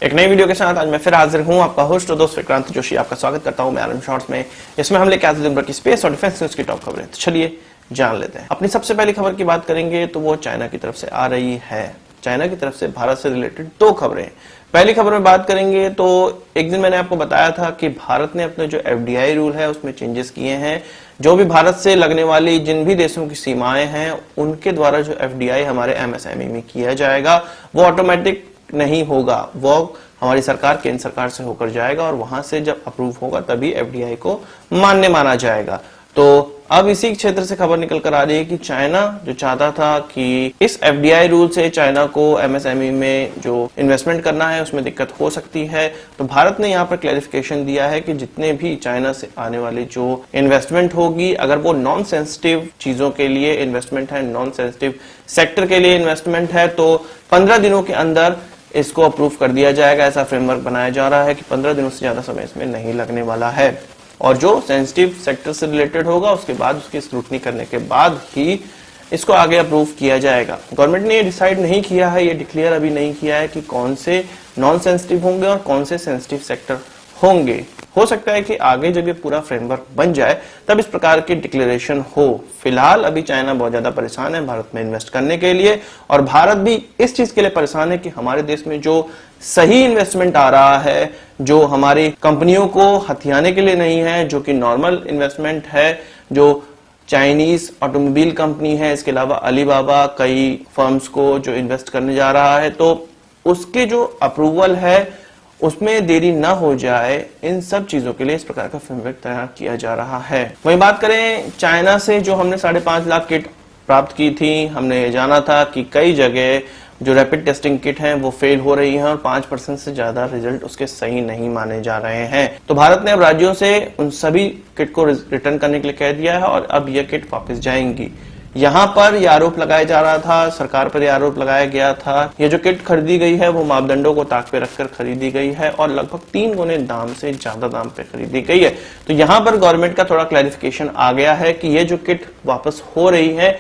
एक नई वीडियो के साथ आज मैं फिर हाजिर हूं, आपका होस्ट और दोस्त विक्रांत जोशी। आपका स्वागत करता हूं मैं आरएम शॉर्ट्स में। इसमें हम लेके आते दिन भर की स्पेस और डिफेंस न्यूज की टॉप खबरें। तो चलिए जान लेते हैं। अपनी सबसे पहली खबर की बात करेंगे तो वो चाइना की तरफ से आ रही है। चाइना की तरफ से भारत से रिलेटेड दो खबरें। पहली खबर में बात करेंगे तो एक दिन मैंने आपको बताया था कि भारत ने अपने जो एफडीआई रूल है उसमें चेंजेस किए हैं। जो भी भारत से लगने वाली जिन भी देशों की सीमाएं हैं उनके द्वारा जो एफडीआई हमारे एमएसएमई में किया जाएगा वो ऑटोमेटिक नहीं होगा, वो हमारी सरकार केंद्र सरकार से होकर जाएगा और वहां से जब अप्रूव होगा तभी एफडीआई को मान्य माना जाएगा। तो अब इसी क्षेत्र से खबर निकल कर आ रही है कि चाइना जो चाहता था कि इस एफडीआई रूल से चाइना को एमएसएमई में जो इन्वेस्टमेंट करना है उसमें दिक्कत हो सकती है। तो भारत ने यहाँ पर क्लैरिफिकेशन दिया है कि जितने भी चाइना से आने वाली जो इन्वेस्टमेंट होगी, अगर वो नॉन सेंसिटिव चीजों के लिए इन्वेस्टमेंट है, नॉन सेंसिटिव सेक्टर के लिए इन्वेस्टमेंट है, तो 15 दिनों के अंदर इसको अप्रूव कर दिया जाएगा। ऐसा फ्रेमवर्क बनाया जा रहा है कि 15 दिनों से ज्यादा समय इसमें नहीं लगने वाला है और जो सेंसिटिव सेक्टर से रिलेटेड होगा उसके बाद उसकी स्क्रूटनी करने के बाद ही इसको आगे अप्रूव किया जाएगा। गवर्नमेंट ने ये डिसाइड नहीं किया है, ये डिक्लेयर अभी नहीं किया है कि कौन से नॉन सेंसिटिव होंगे और कौन से सेंसिटिव सेक्टर होंगे। हो सकता है कि आगे जब ये पूरा फ्रेमवर्क बन जाए तब इस प्रकार की डिक्लेरेशन हो। फिलहाल अभी चाइना बहुत ज्यादा परेशान है भारत में इन्वेस्ट करने के लिए और भारत भी इस चीज के लिए परेशान है कि हमारे देश में जो सही इन्वेस्टमेंट आ रहा है, जो हमारी कंपनियों को हथियाने के लिए नहीं है, जो कि नॉर्मल इन्वेस्टमेंट है, जो चाइनीज ऑटोमोबाइल कंपनी है, इसके अलावा अलीबाबा कई फर्म्स को जो इन्वेस्ट करने जा रहा है, तो उसके जो अप्रूवल है उसमें देरी ना हो जाए, इन सब चीजों के लिए इस प्रकार का फ्रेमवर्क तैयार किया जा रहा है। वहीं बात करें चाइना से जो हमने 5.5 लाख किट प्राप्त की थी, हमने जाना था कि कई जगह जो रैपिड टेस्टिंग किट हैं वो फेल हो रही हैं और 5% से ज्यादा रिजल्ट उसके सही नहीं माने जा रहे हैं। तो भारत ने अब राज्यों से उन सभी किट को रिटर्न करने के लिए कह दिया है और अब ये किट वापस जाएंगी। यहाँ पर यह आरोप लगाया जा रहा था, सरकार पर यह आरोप लगाया गया था, ये जो किट खरीदी गई है वो मापदंडों को ताक पे रखकर खरीदी गई है और लगभग 3 गुने दाम से ज्यादा दाम पे खरीदी गई है। तो यहाँ पर गवर्नमेंट का थोड़ा क्लैरिफिकेशन आ गया है कि ये जो किट वापस हो रही है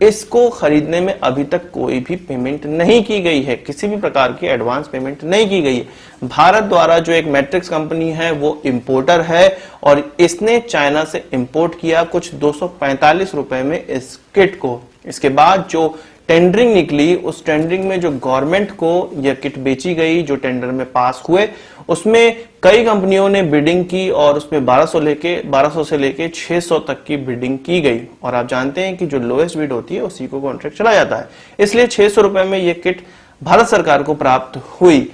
इसको खरीदने में अभी तक कोई भी पेमेंट नहीं की गई है, किसी भी प्रकार की एडवांस पेमेंट नहीं की गई है। भारत द्वारा जो एक मैट्रिक्स कंपनी है वो इंपोर्टर है और इसने चाइना से इंपोर्ट किया कुछ 245 रुपए में इस किट को। इसके बाद जो टेंडरिंग निकली, उस टेंडरिंग में जो गवर्नमेंट को यह किट बेची गई, जो टेंडर में पास हुए, उसमें कई कंपनियों ने बिडिंग की और उसमें 1200 से लेके 600 तक की बिडिंग की गई और आप जानते हैं कि जो लोएस्ट बिड होती है उसी को कॉन्ट्रैक्ट चला जाता है। इसलिए 600 रुपए में यह किट भारत सरकार को प्राप्त हुई।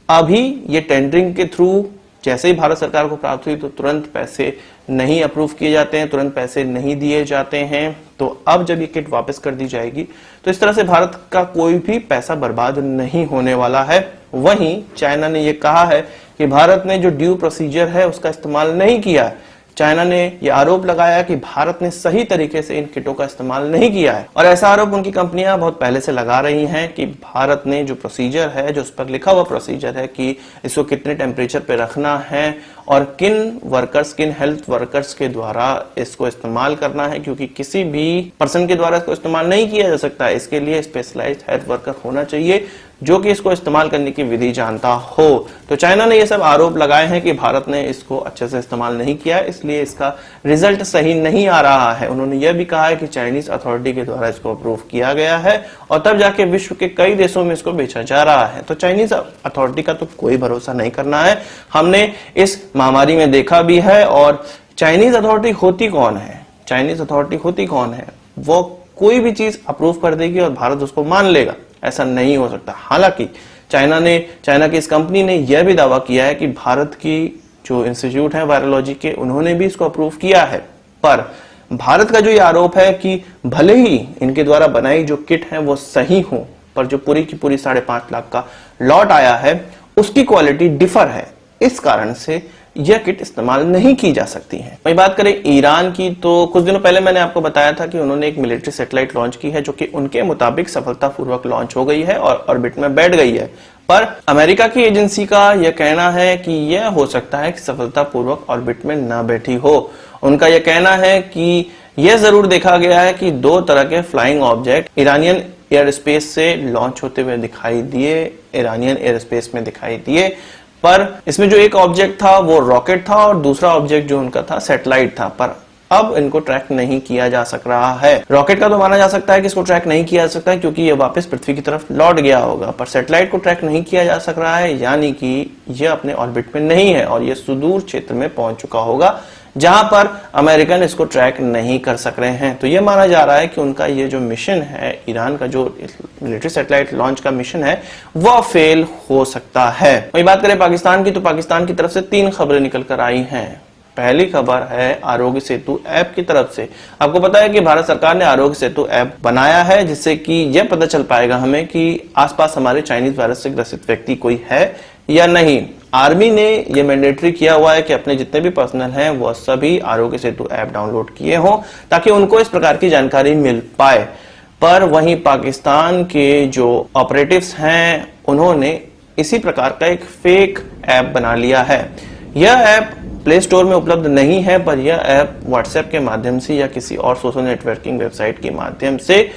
अभी ये टेंडरिंग के थ्रू जैसे ही भारत सरकार को प्राप्त हुई तो तुरंत पैसे नहीं अप्रूव किए जाते हैं, तुरंत पैसे नहीं दिए जाते हैं। तो अब जब ये किट वापस कर दी जाएगी तो इस तरह से भारत का कोई भी पैसा बर्बाद नहीं होने वाला है। वहीं चाइना ने यह कहा है कि भारत ने जो ड्यू प्रोसीजर है उसका इस्तेमाल नहीं किया है। चाइना ने यह आरोप लगाया कि भारत ने सही तरीके से इन किटों का इस्तेमाल नहीं किया है और ऐसा आरोप उनकी कंपनियां बहुत पहले से लगा रही हैं कि भारत ने जो प्रोसीजर है, जो उस पर लिखा हुआ प्रोसीजर है कि इसको कितने टेम्परेचर पे रखना है और किन हेल्थ वर्कर्स के द्वारा इसको इस्तेमाल करना है, क्योंकि किसी भी पर्सन के द्वारा इसको इस्तेमाल नहीं किया जा सकता है। इसके लिए स्पेशलाइज्ड हेल्थ वर्कर होना चाहिए जो कि इसको इस्तेमाल करने की विधि जानता हो। तो चाइना ने ये सब आरोप लगाए हैं कि भारत ने इसको अच्छे से इस्तेमाल नहीं किया, इसलिए इसका रिजल्ट सही नहीं आ रहा है। उन्होंने यह भी कहा है कि चाइनीज अथॉरिटी के द्वारा इसको अप्रूव किया गया है और तब जाके विश्व के कई देशों में इसको बेचा जा रहा है। तो चाइनीज अथॉरिटी का तो कोई भरोसा नहीं करना है। हमने इस महामारी में देखा भी है। और चाइनीज अथॉरिटी होती कौन है? चाइनीज अथॉरिटी होती कौन है? वो कोई भी चीज अप्रूव कर देगी और भारत उसको मान लेगा, ऐसा नहीं हो सकता। हालांकि चाइना की इस कंपनी ने यह भी दावा किया है कि भारत की जो इंस्टीट्यूट है वायरोलॉजी के, उन्होंने भी इसको अप्रूव किया है। पर भारत का जो ये आरोप है कि भले ही इनके द्वारा बनाई जो किट है वो सही हो, पर जो पूरी की पूरी 5.5 लाख का लॉट आया है उसकी क्वालिटी डिफर है, इस कारण से यह किट इस्तेमाल नहीं की जा सकती है। वही बात करें ईरान की, तो कुछ दिनों पहले मैंने आपको बताया था कि उन्होंने एक मिलिट्री सैटेलाइट लॉन्च की है जो कि उनके मुताबिक सफलतापूर्वक लॉन्च हो गई है और ऑर्बिट में बैठ गई है। पर अमेरिका की एजेंसी का यह कहना है कि यह हो सकता है कि सफलतापूर्वक ऑर्बिट में न बैठी हो। उनका यह कहना है कि यह जरूर देखा गया है कि 2 तरह के flying object Iranian air space से लॉन्च होते हुए दिखाई दिए। ईरानियन एयर स्पेस में दिखाई दिए। पर इसमें जो एक ऑब्जेक्ट था वो रॉकेट था और दूसरा ऑब्जेक्ट जो उनका था सैटेलाइट था, पर अब इनको ट्रैक नहीं किया जा सक रहा है। रॉकेट का तो माना जा सकता है कि इसको ट्रैक नहीं किया जा सकता है क्योंकि ये वापस पृथ्वी की तरफ लौट गया होगा, पर सैटेलाइट को ट्रैक नहीं किया जा सक रहा है, यानी कि ये अपने ऑर्बिट में नहीं है और ये सुदूर क्षेत्र में पहुंच चुका होगा जहां पर अमेरिकन इसको ट्रैक नहीं कर सक रहे हैं। तो ये माना जा रहा है कि उनका ये जो मिशन है, ईरान का जो मिलिट्री सैटेलाइट लॉन्च का मिशन है, वह फेल हो सकता है। वही बात करें पाकिस्तान की, तो पाकिस्तान की तरफ से 3 खबरें निकल कर आई हैं। पहली खबर है आरोग्य सेतु ऐप की तरफ से। आपको पता है कि भारत सरकार ने आरोग्य सेतु ऐप बनाया है जिससे कि यह पता चल पाएगा हमें कि आसपास हमारे चाइनीज वायरस से ग्रसित व्यक्ति कोई है या नहीं। आर्मी ने यह मैंडेटरी किया हुआ है कि अपने जितने भी पर्सनल हैं वह सभी आरोग्य सेतु ऐप डाउनलोड किए हों ताकि उनको इस प्रकार की जानकारी मिल पाए। पर वहीं पाकिस्तान के जो ऑपरेटिव्स हैं उन्होंने इसी प्रकार का एक फेक ऐप बना लिया है। यह ऐप प्ले स्टोर में उपलब्ध नहीं है, पर यह ऐप व्हाट्सएप के माध्यम से या किसी और सोशल नेटवर्किंग वेबसाइट के माध्यम से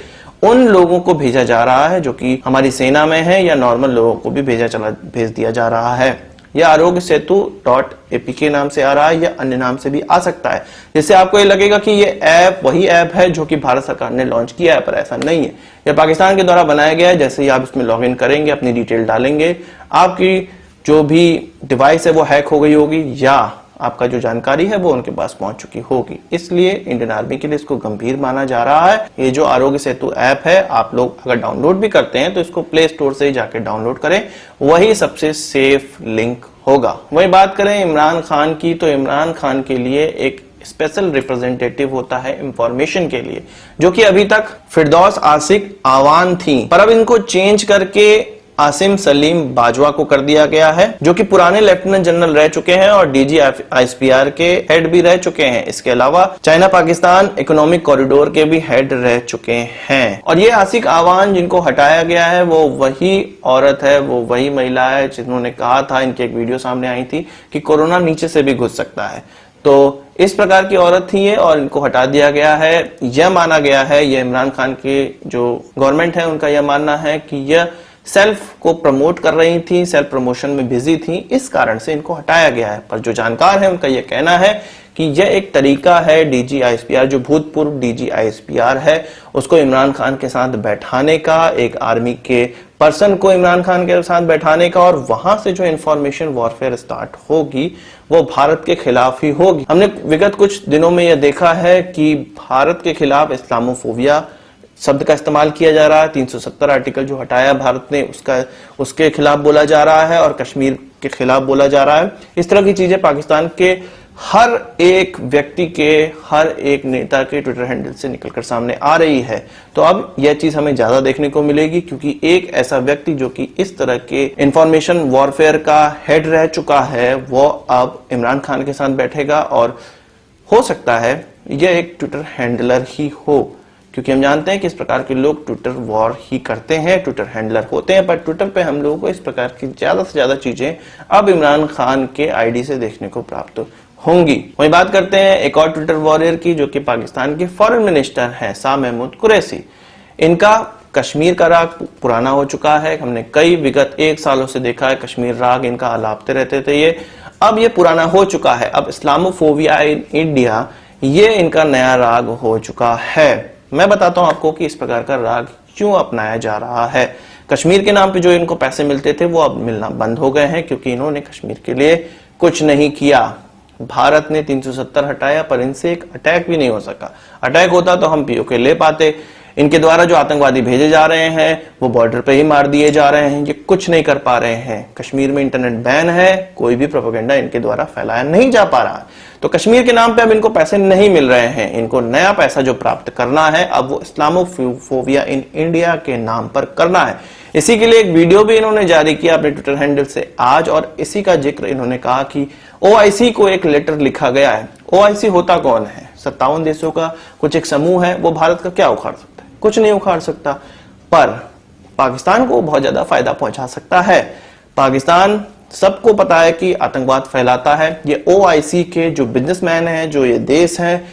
उन लोगों को भेजा जा रहा है जो कि हमारी सेना में है, या नॉर्मल लोगों को भी भेज दिया जा रहा है। यह आरोग्य सेतु .apk नाम से आ रहा है या अन्य नाम से भी आ सकता है, जिससे आपको ये लगेगा कि यह ऐप वही ऐप है जो कि भारत सरकार ने लॉन्च किया है, पर ऐसा नहीं है। यह पाकिस्तान के द्वारा बनाया गया है। जैसे ही आप इसमें लॉग इन करेंगे, अपनी डिटेल डालेंगे, आपकी जो भी डिवाइस है वो हैक हो गई होगी या आपका जो जानकारी है वो उनके पास पहुंच चुकी होगी। इसलिए इंडियन आर्मी के लिए इसको गंभीर माना जा रहा है। ये जो आरोग्य सेतु ऐप है, आप लोग अगर डाउनलोड भी करते हैं तो इसको प्ले स्टोर से ही जाकर डाउनलोड करें, वही सबसे सेफ लिंक होगा। वही बात करें इमरान खान की, तो इमरान खान के लिए एक स्पेशल रिप्रेजेंटेटिव होता है इंफॉर्मेशन के लिए, जो कि अभी तक फिरदौस आसिक आवान थी, पर अब इनको चेंज करके आसिम सलीम बाजवा को कर दिया गया है, जो कि पुराने लेफ्टिनेंट जनरल रह चुके हैं और DGISPR के हेड भी रह चुके हैं। इसके अलावा चाइना पाकिस्तान इकोनॉमिक कॉरिडोर के भी हेड रह चुके हैं। और ये आसिक आवान जिनको हटाया गया है वो वही औरत है, वो वही महिला है जिन्होंने कहा था, इनकी एक वीडियो सामने आई थी कि कोरोना नीचे से भी घुस सकता है। तो इस प्रकार की औरत थी ये और इनको हटा दिया गया है। यह माना गया है, यह इमरान खान के जो गवर्नमेंट है उनका यह मानना है कि यह सेल्फ को प्रमोट कर रही थी, सेल्फ प्रमोशन में बिजी थी, इस कारण से इनको हटाया गया है। पर जो जानकार है उनका यह कहना है कि यह एक तरीका है DGISPR, जो भूतपूर्व DGISPR है, उसको इमरान खान के साथ बैठाने का, एक आर्मी के पर्सन को इमरान खान के साथ बैठाने का, और वहां से जो इंफॉर्मेशन वॉरफेयर स्टार्ट होगी वो भारत के खिलाफ ही होगी। हमने विगत कुछ दिनों में यह देखा है कि भारत के खिलाफ इस्लामोफोबिया शब्द का इस्तेमाल किया जा रहा है। 370 आर्टिकल जो हटाया भारत ने उसके खिलाफ बोला जा रहा है और कश्मीर के खिलाफ बोला जा रहा है। इस तरह की चीजें पाकिस्तान के हर एक व्यक्ति के, हर एक नेता के ट्विटर हैंडल से निकलकर सामने आ रही है। तो अब यह चीज हमें ज्यादा देखने को मिलेगी क्योंकि एक ऐसा व्यक्ति जो कि इस तरह के इंफॉर्मेशन वॉरफेयर का हेड रह चुका है वो अब इमरान खान के साथ बैठेगा, और हो सकता है यह एक ट्विटर हैंडलर ही हो, क्योंकि हम जानते हैं कि इस प्रकार के लोग ट्विटर वॉर ही करते हैं, ट्विटर हैंडलर होते हैं। पर ट्विटर पे हम लोगों को इस प्रकार की ज्यादा से ज्यादा चीजें अब इमरान खान के आईडी से देखने को प्राप्त होंगी। वही बात करते हैं एक और ट्विटर वॉरियर की, जो कि पाकिस्तान के फॉरेन मिनिस्टर हैं शाह महमूद कुरैशी। इनका कश्मीर का राग पुराना हो चुका है। हमने कई विगत 1 सालों से देखा है कश्मीर राग इनका आलापते रहते थे ये, अब ये पुराना हो चुका है। अब इस्लामोफोबिया इन इंडिया ये इनका नया राग हो चुका है। मैं बताता हूं आपको कि इस प्रकार का राग क्यों अपनाया जा रहा है। कश्मीर के नाम पे जो इनको पैसे मिलते थे वो अब मिलना बंद हो गए हैं, क्योंकि इन्होंने कश्मीर के लिए कुछ नहीं किया। भारत ने 370 हटाया पर इनसे एक अटैक भी नहीं हो सका। अटैक होता तो हम POK ले पाते। इनके द्वारा जो आतंकवादी भेजे जा रहे हैं वो बॉर्डर पे ही मार दिए जा रहे हैं, ये कुछ नहीं कर पा रहे हैं। कश्मीर में इंटरनेट बैन है, कोई भी प्रोपेगेंडा इनके द्वारा फैलाया नहीं जा पा रहा। तो कश्मीर के नाम पे अब इनको पैसे नहीं मिल रहे हैं। इनको नया पैसा जो प्राप्त करना है अब वो इस्लामोफोबिया इन इंडिया के नाम पर करना है। इसी के लिए एक वीडियो भी इन्होंने जारी किया अपने ट्विटर हैंडल से आज, और इसी का जिक्र इन्होंने कहा कि OIC को एक लेटर लिखा गया है। OIC होता कौन है? 57 देशों का कुछ एक समूह है। वो भारत का क्या उखाड़ सकता है? कुछ नहीं उखाड़ सकता, पर पाकिस्तान को बहुत ज्यादा फायदा पहुंचा सकता है। पाकिस्तान सबको पता है कि आतंकवाद फैलाता है। ये OIC के जो बिजनेसमैन हैं, जो ये देश हैं,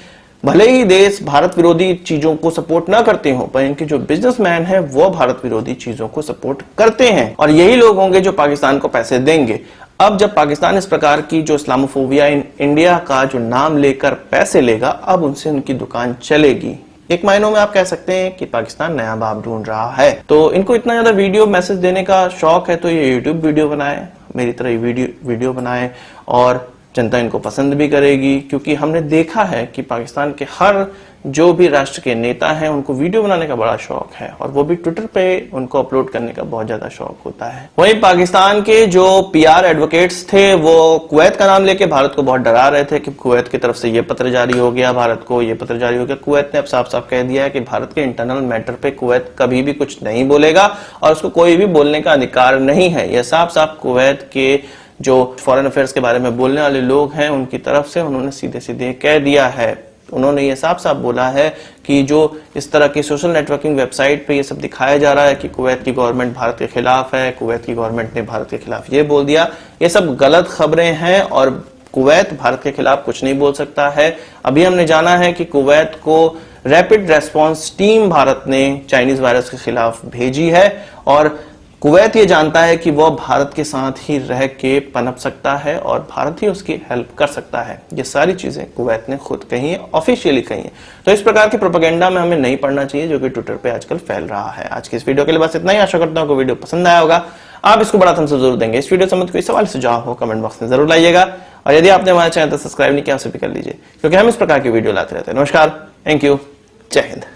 भले ही देश भारत विरोधी चीजों को सपोर्ट ना करते हो, पर इनके जो बिजनेसमैन हैं वो भारत विरोधी चीजों को सपोर्ट करते हैं, और यही लोग होंगे जो पाकिस्तान को पैसे देंगे। अब जब पाकिस्तान इस प्रकार की जो इस्लामोफोबिया इन इंडिया का जो नाम लेकर पैसे लेगा, अब उनसे उनकी दुकान चलेगी। एक मायनों में आप कह सकते हैं कि पाकिस्तान नया बाप ढूंढ रहा है। तो इनको इतना ज्यादा वीडियो मैसेज देने का शौक है तो ये यूट्यूब वीडियो बनाए, मेरी तरह ये वीडियो बनाए, और जनता इनको पसंद भी करेगी, क्योंकि हमने देखा है कि पाकिस्तान के हर जो भी राष्ट्र के नेता हैं उनको वीडियो बनाने का बड़ा शौक है, और वो भी ट्विटर पे उनको अपलोड करने का बहुत ज्यादा शौक होता है। वहीं पाकिस्तान के जो पीआर एडवोकेट्स थे वो कुवैत का नाम लेके भारत को बहुत डरा रहे थे कि कुवैत की तरफ से ये पत्र जारी हो गया, भारत को ये पत्र जारी हो गया। कुवैत ने अब साफ साफ कह दिया है कि भारत के इंटरनल मैटर पे कुवैत कभी भी कुछ नहीं बोलेगा और उसको कोई भी बोलने का अधिकार नहीं है। यह साफ साफ कुवैत के जो फॉरेन अफेयर्स के बारे में बोलने वाले लोग हैं उनकी तरफ से उन्होंने सीधे सीधे कह दिया है। उन्होंने ये साफ साफ बोला है कि जो इस तरह की सोशल नेटवर्किंग वेबसाइट पे ये सब दिखाया जा रहा है कि कुवैत की गवर्नमेंट भारत के खिलाफ है, कुवैत की गवर्नमेंट ने भारत के खिलाफ ये बोल दिया, ये सब गलत खबरें हैं और कुवैत भारत के खिलाफ कुछ नहीं बोल सकता है। अभी हमने जाना है कि कुवैत को रैपिड रेस्पॉन्स टीम भारत ने चाइनीज वायरस के खिलाफ भेजी है, और कुवैत ये जानता है कि वह भारत के साथ ही रह के पनप सकता है और भारत ही उसकी हेल्प कर सकता है। ये सारी चीजें कुवैत ने खुद कही है, ऑफिशियली कही है। तो इस प्रकार की प्रोपेगेंडा में हमें नहीं पड़ना चाहिए जो कि ट्विटर पे आजकल फैल रहा है। आज की इस वीडियो के लिए बस इतना ही। आशा करता हूं कि वीडियो पसंद आया होगा, आप इसको बड़ा थम्स अप जरूर देंगे। इस वीडियो संबंध कोई सवाल सुझाव हो कमेंट बॉक्स में जरूर लाइएगा, और यदि आपने हमारा चैनल सब्सक्राइब नहीं किया उसे भी कर लीजिए, क्योंकि हम इस प्रकार की वीडियो लाते रहते हैं। नमस्कार, थैंक यू, जय हिंद।